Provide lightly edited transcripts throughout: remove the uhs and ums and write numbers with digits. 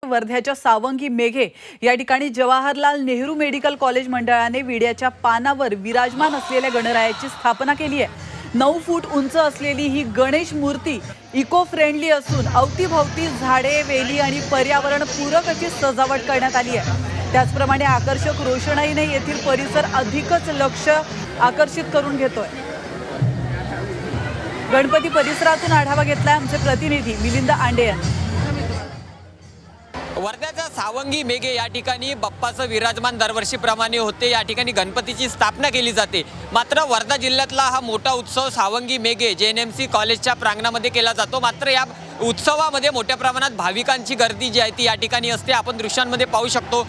वर्ध्याच्या सावंगी मेघे या ठिकाणी जवाहरलाल नेहरू मेडिकल कॉलेज मंडळाने विड्याच्या पानावर विराजमान असलेल्या गणरायाची स्थापना केली आहे। 9 फूट उंच असलेली ही गणेश मूर्ती इको फ्रेंडली असून अवतीभवती झाडे, वेली आणि पर्यावरण पूरक अशी सजावट करण्यात आली आहे। त्याचप्रमाणे आकर्षक रोषणाईने येथील परिसर अधिकच लक्ष आकर्षित करून घेतोय। गणपती परिसरातून आढावा घेतलाय आमचे प्रतिनिधी मिलिंद आंडे यांनी। वर्ध्याच्या सावंगी मेघे या ठिकाणी बाप्पाचं विराजमान दरवर्षीप्रमाणे होते। या ठिकाणी गणपतीची स्थापना केली जाते। मात्र वर्धा जिल्ह्यातला हा मोठा उत्सव सावंगी मेघे JNMC कॉलेजच्या प्रांगणामध्ये केला जातो। मात्र या उत्सवामध्ये मोठ्या प्रमाणात भाविकांची गर्दी जी आहे ती या ठिकाणी असते। आपण दृश्यांमध्ये पाहू शकतो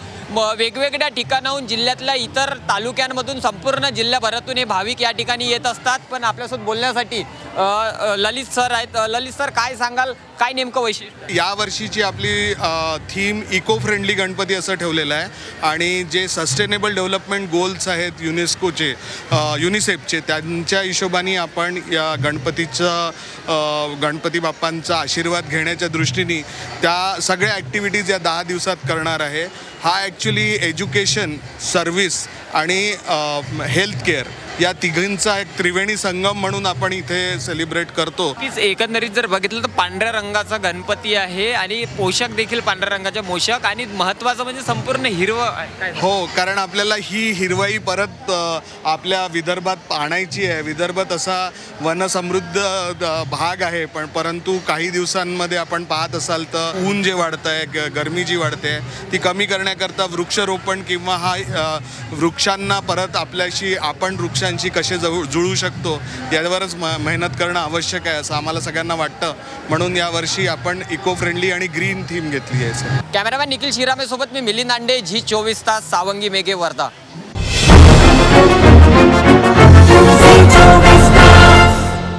वेगवेगळ्या ठिकाणाहून जिल्ह्यातल्या इतर तालुक्यांमधून संपूर्ण जिल्ह्याभरातून हे भाविक या ठिकाणी येत असतात। पण आपल्यासोबत बोलण्यासाठी ललित सर आहेत। ललित सर, काय सांगाल, काय नेमकं वैशिष्ट्य? या वर्षीची आपली थीम इको फ्रेंडली गणपती असं ठेवलेलं आहे आणि जे सस्टेनेबल डेव्हलपमेंट गोल्स आहेत युनेस्कोचे, युनिसेफचे, त्यांच्या हिशोबाने आपण या गणपती बाप्पांचा आशीर्वाद घेण्याच्या दृष्टीने त्या सगळ्या ॲक्टिव्हिटीज या 10 दिवसात करणार आहे। हा ॲक्च्युली एज्युकेशन, सर्व्हिस आणि हेल्थ केअर या तिघांचा एक त्रिवेणी संगम म्हणून आपण इथे सेलिब्रेट करतो। एकंदरीत जर बघितलं तर पांढऱ्या रंगाचा गणपती आहे आणि पोशाख देखील पांढऱ्या रंगाचे पोशाख आणि महत्त्वाचं म्हणजे संपूर्ण हिरवं। हो, कारण आपल्याला ही हिरवाई परत आपल्या विदर्भात आणायची आहे। विदर्भ तसा वनसमृद्ध भाग आहे, परंतु काही दिवसांमध्ये आपण पाहत असाल तर ऊन जे वाढतं आहे, गरमी जी वाढते ती कमी करण्याकरता वृक्षारोपण किंवा हा वृक्षांना परत आपल्याशी आपण वृक्षांशी कसे जुळू शकतो यावरच मेहनत करणं आवश्यक आहे असं आम्हाला सगळ्यांना वाटतं। म्हणून यावर्षी आपण इको फ्रेंडली आणि ग्रीन थीम घेतली आहे। कॅमेरामॅन निखिल शिरामे सोबत मी मिलिंद आंडे, झी 24 तास, सावंगी मेघे, वर्धा।